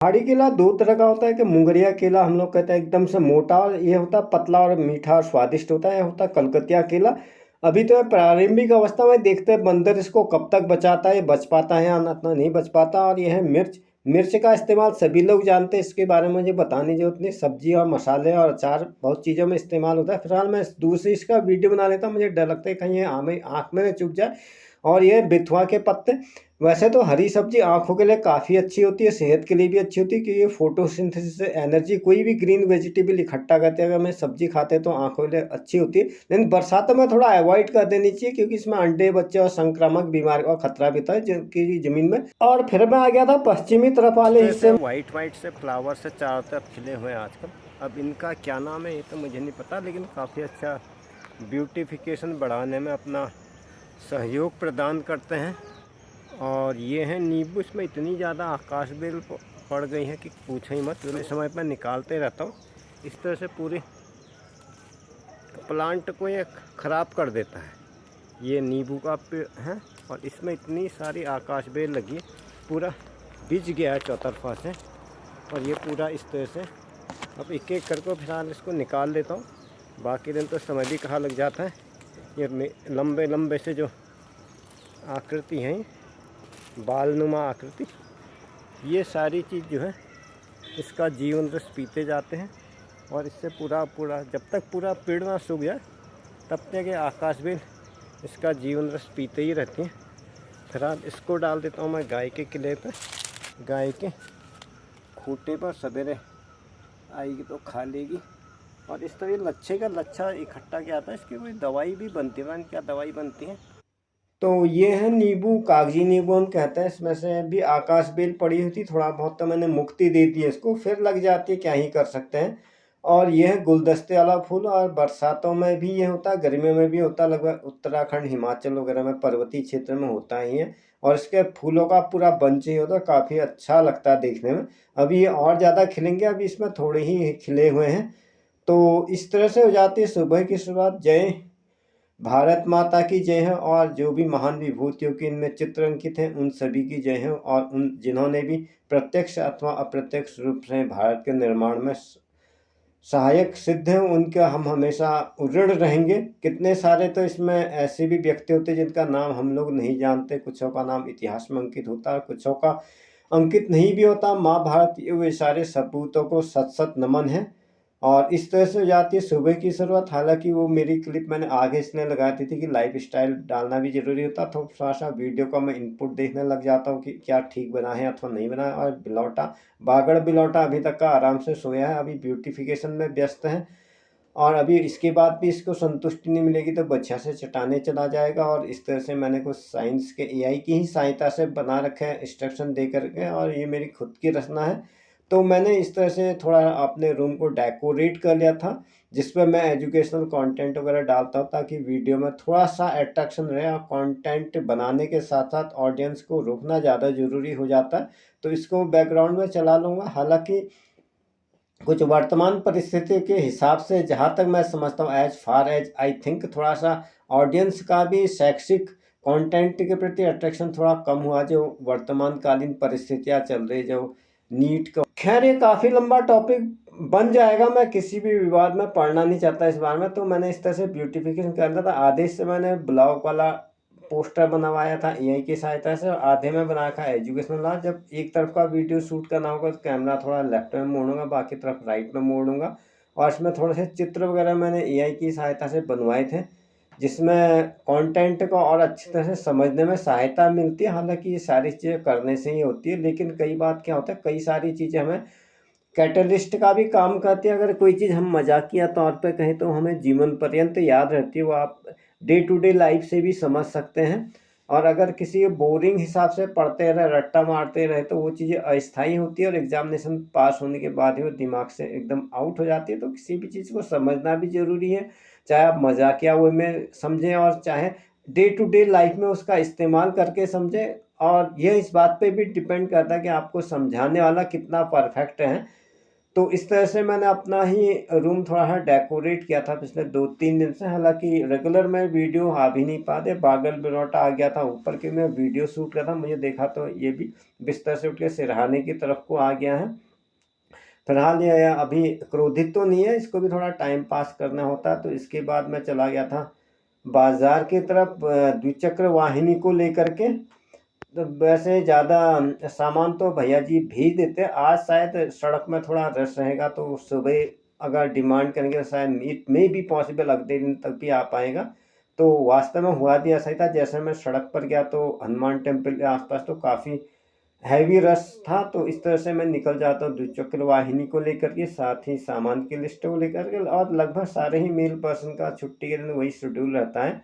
पहाड़ी केला दो तरह का होता है कि मुंगरिया केला हम लोग कहते हैं एकदम से मोटा, और ये होता है पतला और मीठा और स्वादिष्ट होता है। ये होता है कलकतिया केला। अभी तो ये प्रारंभिक अवस्था में, देखते हैं बंदर इसको कब तक बचाता है, बच पाता है या ना नहीं बच पाता। और यह है मिर्च। मिर्च का इस्तेमाल सभी लोग जानते हैं, इसके बारे में मुझे बताने की जरूरत नहीं। सब्जी और मसाले और अचार बहुत चीज़ों में इस्तेमाल होता है। फिलहाल मैं दूसरी इसका वीडियो बना लेता हूँ, मुझे डर लगता है कहीं ये आँख में न चुभ जाए। और ये बिथुआ के पत्ते। वैसे तो हरी सब्जी आंखों के लिए काफ़ी अच्छी होती है, सेहत के लिए भी अच्छी होती है, क्योंकि ये फोटोसिंथेसिस से एनर्जी, कोई भी ग्रीन वेजिटेबल इकट्ठा करते हैं। अगर हमें सब्जी खाते हैं तो आंखों के लिए अच्छी होती है। लेकिन बरसातों में थोड़ा अवॉइड कर देनी चाहिए, क्योंकि इसमें अंडे बच्चे और संक्रामक बीमारी का खतरा भी होता है कि ज़मीन में। और फिर मैं आ गया था पश्चिमी तरफ वाले हिस्से में। वाइट वाइट से फ्लावर से चारों तरफ खिले हुए हैं आजकल। अब इनका क्या नाम है ये तो मुझे नहीं पता, लेकिन काफ़ी अच्छा ब्यूटिफिकेशन बढ़ाने में अपना सहयोग प्रदान करते हैं। और ये हैं नींबू। इसमें इतनी ज़्यादा आकाश बेल पड़ गई है कि पूछो ही मत। मैं समय पर निकालते रहता हूँ। इस तरह से पूरे प्लांट को ये ख़राब कर देता है। ये नींबू का पेड़ है और इसमें इतनी सारी आकाश बेल लगी है, पूरा बिज गया है चौतरफा से। और ये पूरा इस तरह से अब एक एक करके फिलहाल इसको निकाल लेता हूँ। बाकी दिन तो समय भी कहाँ लग जाता है। ये लंबे लंबे से जो आकृति हैं, बालनुमा आकृति, ये सारी चीज़ जो है इसका जीवन रस पीते जाते हैं। और इससे पूरा जब तक पूरा पेड़ ना सूख जाए तब तक ये आकाश बेल इसका जीवन रस पीते ही रहती हैं। फिलहाल इसको डाल देता हूँ मैं गाय के किले पर। गाय के खूंटे पर सवेरे आएगी तो खा लेगी। और इस तरह लच्छे का लच्छा इकट्ठा किया था, इसकी कोई दवाई भी बनती है। क्या दवाई बनती है? तो ये है नींबू, कागजी नींबू हम कहते हैं। इसमें से भी आकाश बेल पड़ी हुई थी, थोड़ा बहुत तो मैंने मुक्ति दे दी है इसको, फिर लग जाती है, क्या ही कर सकते हैं। और यह है गुलदस्ते वाला फूल। और बरसातों में भी ये होता है, गर्मियों में भी होता है। लगभग उत्तराखंड, हिमाचल वगैरह में, पर्वतीय क्षेत्र में होता ही है। और इसके फूलों का पूरा बंच ही होता है, काफ़ी अच्छा लगता है देखने में। अभी ये और ज़्यादा खिलेंगे, अभी इसमें थोड़े ही खिले हुए हैं। तो इस तरह से हो जाती है सुबह की शुरुआत। जय भारत माता की जय है। और जो भी महान विभूतियों के इनमें चित्र अंकित हैं उन सभी की जय है। और उन जिन्होंने भी प्रत्यक्ष अथवा अप्रत्यक्ष रूप से भारत के निर्माण में सहायक सिद्ध हैं, उनका हम हमेशा ऋण रहेंगे। कितने सारे तो इसमें ऐसे भी व्यक्ति होते हैं जिनका नाम हम लोग नहीं जानते, कुछों का नाम इतिहास में अंकित होता है, कुछों का अंकित नहीं भी होता। महाभारत, वे सारे सपूतों को सत सत नमन है। और इस तरह से हो जाती है सुबह की शुरुआत। हालांकि वो मेरी क्लिप मैंने आगे इसलिए लगा दी थी कि लाइफ स्टाइल डालना भी ज़रूरी होता, तो थोड़ा सा वीडियो का मैं इनपुट देखने लग जाता हूँ कि क्या ठीक बना है अथवा नहीं बना है। और बिलौटा, बागड़ बिलौटा अभी तक का आराम से सोया है, अभी ब्यूटिफिकेशन में व्यस्त है। और अभी इसके बाद भी इसको संतुष्टि नहीं मिलेगी तो बच्चा से चटाने चला जाएगा। और इस तरह से मैंने कुछ साइंस के एआई की ही सहायता से बना रखे हैं, इंस्ट्रक्शन दे करके। और ये मेरी खुद की रचना है। तो मैंने इस तरह से थोड़ा अपने रूम को डेकोरेट कर लिया था, जिस पर मैं एजुकेशनल कंटेंट वगैरह डालता हूँ, ताकि वीडियो में थोड़ा सा अट्रैक्शन रहे। और कंटेंट बनाने के साथ साथ ऑडियंस को रोकना ज़्यादा ज़रूरी हो जाता है, तो इसको बैकग्राउंड में चला लूँगा। हालांकि कुछ वर्तमान परिस्थिति के हिसाब से, जहाँ तक मैं समझता हूँ, as far as I think, थोड़ा सा ऑडियंस का भी शैक्षिक कंटेंट के प्रति अट्रैक्शन थोड़ा कम हुआ, जो वर्तमान कालीन परिस्थितियाँ चल रही, जो नीट का। खैर ये काफ़ी लंबा टॉपिक बन जाएगा, मैं किसी भी विवाद में पढ़ना नहीं चाहता इस बारे में। तो मैंने इस तरह से ब्यूटिफिकेशन कर रहा था। आधे से मैंने ब्लॉग वाला पोस्टर बनवाया था एआई की सहायता से, और आधे में बना रखा एजुकेशनल वाला। जब एक तरफ का वीडियो शूट करना होगा तो कैमरा थोड़ा लेफ्ट में मोड़ूंगा, बाकी तरफ राइट में मोड़ूंगा। और इसमें थोड़े से चित्र वगैरह मैंने एआई की सहायता से बनवाए थे, जिसमें कंटेंट को और अच्छी तरह से समझने में सहायता मिलती है। हालांकि ये सारी चीज़ें करने से ही होती है, लेकिन कई बात क्या होता है, कई सारी चीज़ें हमें कैटलिस्ट का भी काम करती है। अगर कोई चीज़ हम मजाकिया तौर पे कहें तो हमें जीवन पर्यंत याद रहती है, वो आप डे टू डे लाइफ से भी समझ सकते हैं। और अगर किसी बोरिंग हिसाब से पढ़ते रहे, रट्टा मारते रहे, तो वो चीज़ें अस्थायी होती है, और एग्जामिनेशन पास होने के बाद ही वो दिमाग से एकदम आउट हो जाती है। तो किसी भी चीज़ को समझना भी ज़रूरी है, चाहे आप मजाकिया वे में समझें और चाहे डे टू डे लाइफ में उसका इस्तेमाल करके समझें। और यह इस बात पे भी डिपेंड करता है कि आपको समझाने वाला कितना परफेक्ट है। तो इस तरह से मैंने अपना ही रूम थोड़ा सा डेकोरेट किया था पिछले 2-3 दिन से। हालांकि रेगुलर मैं वीडियो आ भी नहीं पाते, बागल बिरौटा आ गया था ऊपर कि मैं वीडियो शूट कर था, मुझे देखा तो ये भी बिस्तर से उठ के सिरहाने की तरफ को आ गया है। फिलहाल ये अभी क्रोधित तो नहीं है, इसको भी थोड़ा टाइम पास करना होता है। तो इसके बाद मैं चला गया था बाजार की तरफ द्विचक्र वाहिनी को लेकर के। तो वैसे ज़्यादा सामान तो भैया जी भेज देते हैं। आज शायद सड़क में थोड़ा रश रहेगा, तो सुबह अगर डिमांड करेंगे तो शायद इट मे भी पॉसिबल अगले दिन तक भी आ पाएगा। तो वास्तव में हुआ भी ऐसा ही था, जैसे मैं सड़क पर गया तो हनुमान टेम्पल के आसपास तो काफ़ी हैवी रश था। तो इस तरह से मैं निकल जाता हूँ द्विचक्र वाहिनी को लेकर के, साथ ही सामान की लिस्ट को लेकर के। और लगभग सारे ही मेल पर्सन का छुट्टी के दिन वही शेड्यूल रहता है,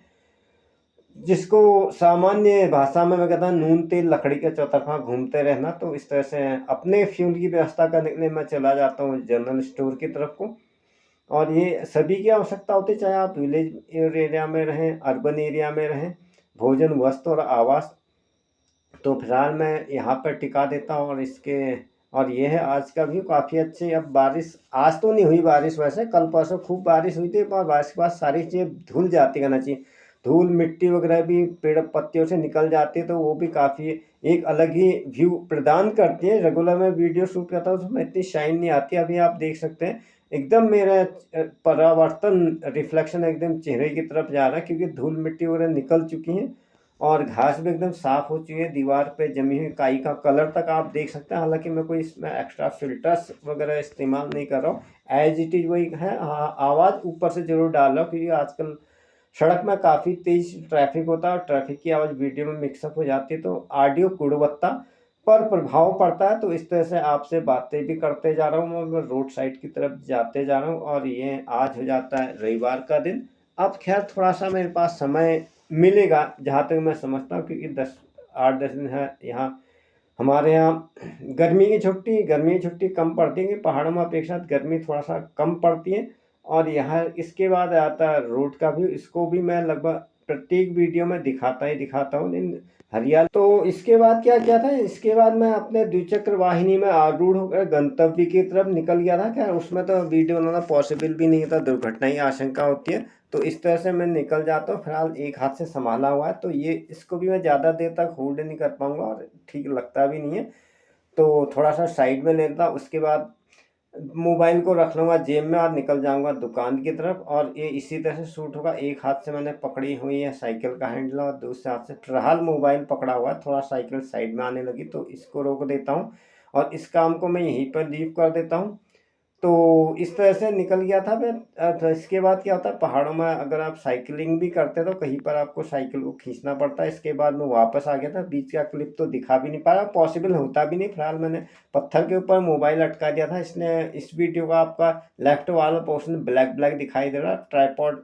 जिसको सामान्य भाषा में मैं कहता हूँ नून तेल लकड़ी के चौतरफा घूमते रहना। तो इस तरह से अपने फ्यूल की व्यवस्था करने के लिए मैं चला जाता हूँ जनरल स्टोर की तरफ को। और ये सभी की आवश्यकता होती है, चाहे आप विलेज एरिया में रहें, अर्बन एरिया में रहें, भोजन, वस्त्र और आवास। तो फिलहाल मैं यहाँ पर टिका देता हूँ। और ये है आज का व्यू, काफ़ी अच्छी। अब बारिश आज तो नहीं हुई बारिश, वैसे कल परसों खूब बारिश हुई थी, पर बारिश के बाद सारी चीज़ें धुल जाती कहना चाहिए, धूल मिट्टी वगैरह भी पेड़ पत्तियों से निकल जाती है। तो वो भी काफ़ी एक अलग ही व्यू प्रदान करती है। रेगुलर में वीडियो शूट करता हूँ उसमें इतनी शाइन नहीं आती। अभी आप देख सकते हैं एकदम मेरा परावर्तन रिफ्लेक्शन एकदम चेहरे की तरफ जा रहा है, क्योंकि धूल मिट्टी वगैरह निकल चुकी हैं और घास भी एकदम साफ हो चुकी है। दीवार पे जमी हुई काई का कलर तक आप देख सकते हैं। हालांकि मैं कोई इसमें एक्स्ट्रा फिल्टर्स वगैरह इस्तेमाल नहीं कर रहा हूँ, एज इट इज़ वही है। हाँ, आवाज़ ऊपर से ज़रूर डाल रहा हूँ, क्योंकि आजकल सड़क में काफ़ी तेज ट्रैफिक होता है और ट्रैफिक की आवाज़ वीडियो में मिक्सअप हो जाती है, तो ऑडियो गुणवत्ता पर प्रभाव पड़ता है। तो इस तरह से आपसे बातें भी करते जा रहा हूँ, मैं रोड साइड की तरफ जाते जा रहा हूँ। और ये आज हो जाता है रविवार का दिन। अब खैर थोड़ा सा मेरे पास समय मिलेगा जहाँ तक मैं समझता हूँ, क्योंकि 8-10 दिन है यहाँ हमारे यहाँ गर्मी की छुट्टी कम पड़ती है, कि पहाड़ों में अपेक्षा गर्मी थोड़ा सा कम पड़ती है। और यहाँ इसके बाद आता है रोड का व्यू, इसको भी मैं लगभग प्रत्येक वीडियो में दिखाता ही दिखाता हूँ। इन हरियाली। तो इसके बाद क्या किया था, इसके बाद मैं अपने द्विचक्र वाहिनी में आरूढ़ होकर गंतव्य की तरफ निकल गया था। खैर उसमें तो वीडियो बनाना पॉसिबल भी नहीं था, दुर्घटना की आशंका होती है। तो इस तरह से मैं निकल जाता हूँ। फिलहाल एक हाथ से संभाला हुआ है, तो ये इसको भी मैं ज़्यादा देर तक होल्ड नहीं कर पाऊँगा और ठीक लगता भी नहीं है। तो थोड़ा सा साइड में लेता, उसके बाद मोबाइल को रख लूँगा जेब में और निकल जाऊँगा दुकान की तरफ। और ये इसी तरह से शूट होगा। एक हाथ से मैंने पकड़ी हुई है साइकिल का हैंडल और दूसरे हाथ से फिलहाल मोबाइल पकड़ा हुआ है। थोड़ा साइकिल साइड में आने लगी तो इसको रोक देता हूँ और इस काम को मैं यहीं पर लीव कर देता हूँ। तो इस तरह से निकल गया था मैं। तो इसके बाद क्या होता है, पहाड़ों में अगर आप साइकिलिंग भी करते हैं तो कहीं पर आपको साइकिल को खींचना पड़ता है। इसके बाद मैं वापस आ गया था, बीच का क्लिप तो दिखा भी नहीं पाया, पॉसिबल होता भी नहीं। फिलहाल मैंने पत्थर के ऊपर मोबाइल अटका दिया था, इसने इस वीडियो का आपका लेफ्ट वाला पोर्शन ब्लैक ब्लैक दिखाई दे रहा। ट्राईपॉड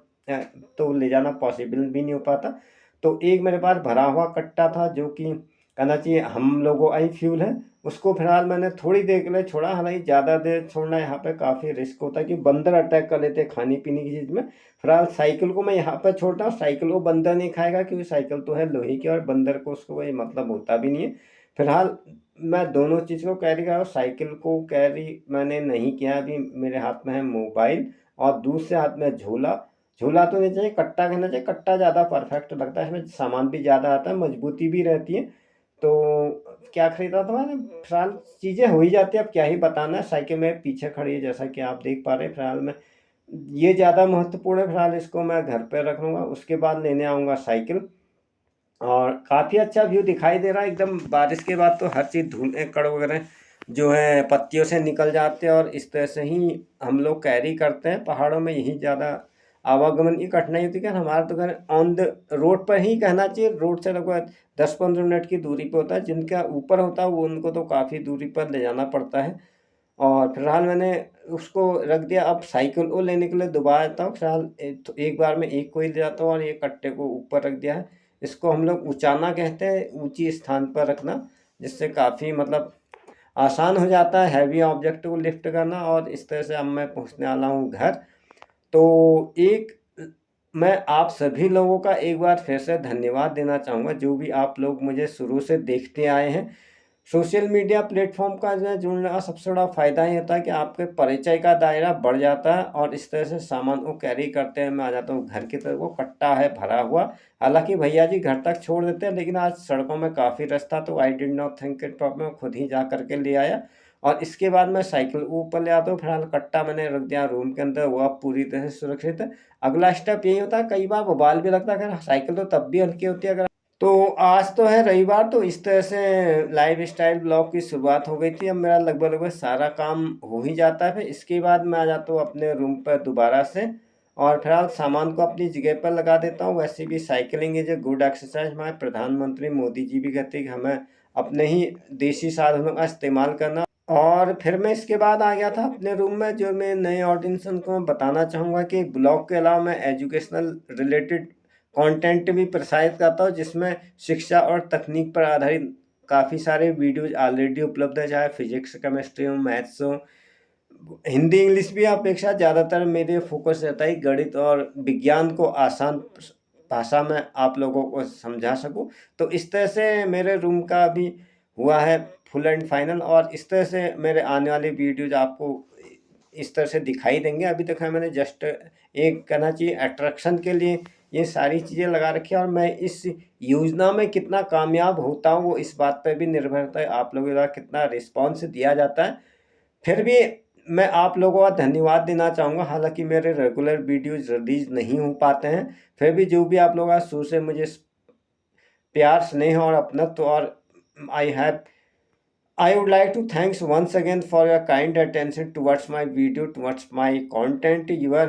तो ले जाना पॉसिबल भी नहीं हो पाता। तो एक मेरे पास भरा हुआ कट्टा था, जो कि कहना चाहिए हम लोगों का ही फ्यूल है। उसको फिलहाल मैंने थोड़ी देर के लिए छोड़ा, हालांकि ज़्यादा देर छोड़ना यहाँ पे काफ़ी रिस्क होता है, कि बंदर अटैक कर लेते हैं खाने पीने की चीज़ में। फिलहाल साइकिल को मैं यहाँ पे छोड़ता हूँ, साइकिल को बंदर नहीं खाएगा, क्योंकि साइकिल तो है लोहे की और बंदर को उसको कोई मतलब होता भी नहीं है। फिलहाल मैं दोनों चीज़ को कैरी कर रहा हूँ। साइकिल को कैरी मैंने नहीं किया, अभी मेरे हाथ में है मोबाइल और दूसरे हाथ में झोला। झोला तो नहीं चाहिए, कट्टा कहना चाहिए, कट्टा ज़्यादा परफेक्ट लगता है, इसमें सामान भी ज़्यादा आता है, मजबूती भी रहती है। तो क्या खरीदा था मैंने, फिलहाल चीज़ें हो ही जाती है, अब क्या ही बताना है। साइकिल मेरे पीछे खड़ी है जैसा कि आप देख पा रहे हैं। फिलहाल मैं ये ज़्यादा महत्वपूर्ण है, फिलहाल इसको मैं घर पे रख लूँगा, उसके बाद लेने आऊँगा साइकिल। और काफ़ी अच्छा व्यू दिखाई दे रहा है एकदम। बारिश के बाद तो हर चीज़ धूल कण वगैरह जो है पत्तियों से निकल जाते हैं, और इस तरह से ही हम लोग कैरी करते हैं। पहाड़ों में यही ज़्यादा आवागमन की कठिनाई होती है। हमारा तो घर ऑन द रोड पर ही कहना चाहिए, रोड से लगभग 10-15 मिनट की दूरी पे होता है। जिनका ऊपर होता है वो उनको तो काफ़ी दूरी पर ले जाना पड़ता है। और फिलहाल मैंने उसको रख दिया, अब साइकिल को लेने के लिए दोबारा आता हूँ। फिलहाल एक बार में एक को ही ले जाता हूँ और ये कट्टे को ऊपर रख दिया है। इसको हम लोग ऊंचाना कहते हैं, ऊंची स्थान पर रखना, जिससे काफ़ी मतलब आसान हो जाता है हैवी ऑब्जेक्ट को लिफ्ट करना। और इस तरह से अब मैं पहुँचने वाला हूँ घर। तो एक मैं आप सभी लोगों का एक बार फिर से धन्यवाद देना चाहूँगा, जो भी आप लोग मुझे शुरू से देखते आए हैं। सोशल मीडिया प्लेटफॉर्म का जो है जुड़ने का सबसे बड़ा फ़ायदा ये होता है कि आपके परिचय का दायरा बढ़ जाता है और इस तरह से सामान को कैरी करते हैं मैं आ जाता हूँ घर की तरफ। वो कट्टा है भरा हुआ, हालांकि भैया जी घर तक छोड़ देते हैं, लेकिन आज सड़कों में काफ़ी रश था तो I did not think it problem, खुद ही जा करके ले आया। और इसके बाद मैं साइकिल ऊपर ले आता हूँ। फिलहाल कट्टा मैंने रख दिया रूम के अंदर, वो अब पूरी तरह से सुरक्षित है। अगला स्टेप यही होता है, कई बार बवाल भी लगता है, अगर साइकिल तो तब भी हल्की होती है। अगर तो आज तो है रविवार, तो इस तरह से लाइफ स्टाइल ब्लॉग की शुरुआत हो गई थी। अब मेरा लगभग लगभग सारा काम हो ही जाता है। फिर इसके बाद मैं आ जाता हूँ अपने रूम पर दोबारा से और फिलहाल सामान को अपनी जगह पर लगा देता हूँ। वैसे भी cycling is a good exercise. हमारे प्रधानमंत्री मोदी जी भी कहते हैं कि हमें अपने ही देसी साधनों का इस्तेमाल करना। और फिर मैं इसके बाद आ गया था अपने रूम में। जो मैं नए ऑडियंस को मैं बताना चाहूँगा कि ब्लॉग के अलावा मैं एजुकेशनल रिलेटेड कंटेंट भी प्रसारित करता हूँ, जिसमें शिक्षा और तकनीक पर आधारित काफ़ी सारे वीडियोज ऑलरेडी उपलब्ध है, चाहे फिजिक्स केमिस्ट्री हो मैथ्स हो। हिंदी इंग्लिश भी अपेक्षा ज़्यादातर मेरे फोकस रहता है गणित और विज्ञान को आसान भाषा में आप लोगों को समझा सकूं। तो इस तरह से मेरे रूम का भी हुआ है फुल एंड फाइनल, और इस तरह से मेरे आने वाले वीडियोज आपको इस तरह से दिखाई देंगे। अभी तक है मैंने जस्ट एक कहना चाहिए अट्रैक्शन के लिए ये सारी चीज़ें लगा रखी है, और मैं इस योजना में कितना कामयाब होता हूँ वो इस बात पर भी निर्भर करता है आप लोगों द्वारा कितना रिस्पॉन्स दिया जाता है। फिर भी मैं आप लोगों का धन्यवाद देना चाहूँगा। हालांकि मेरे रेगुलर वीडियोज रिलीज नहीं हो पाते हैं, फिर भी जो भी आप लोग आज शुरू से मुझे प्यार स्नेह और अपनत्व और I would like to thanks once again for your kind attention towards my video, towards my content. Your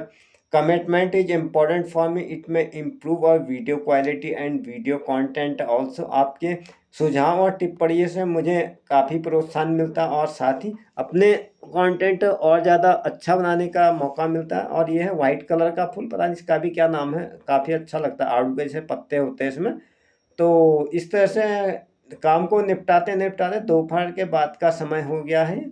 commitment is important for me. It may improve our video quality and video content also. आपके सुझाव और टिप्पणियों से मुझे काफ़ी प्रोत्साहन मिलता है और साथ ही अपने कंटेंट और ज़्यादा अच्छा बनाने का मौका मिलता है। और ये है वाइट कलर का फूल, पता नहीं इसका भी क्या नाम है, काफ़ी अच्छा लगता है, आड़ू के जैसे पत्ते होते हैं इसमें। तो इस तरह से काम को निपटाते निपटाते दोपहर के बाद का समय हो गया है,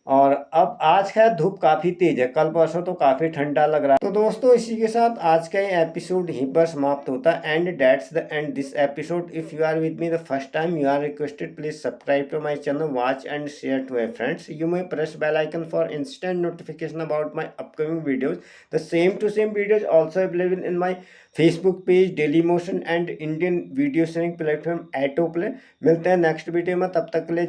और अब आज खैर धूप काफ़ी तेज़ है, कल परसों तो काफ़ी ठंडा लग रहा है। तो दोस्तों इसी के साथ आज का ये एपिसोड यहीं पर समाप्त होता है। And that's the end this episode. If you are with me the first time, you are requested please subscribe to my channel, watch and share to your friends. You may press bell icon for instant notification about my upcoming videos. The same to same videos also available in my Facebook page, Dailymotion and Indian video sharing platform Autoplay। मिलते हैं next video में, तब तक के लिए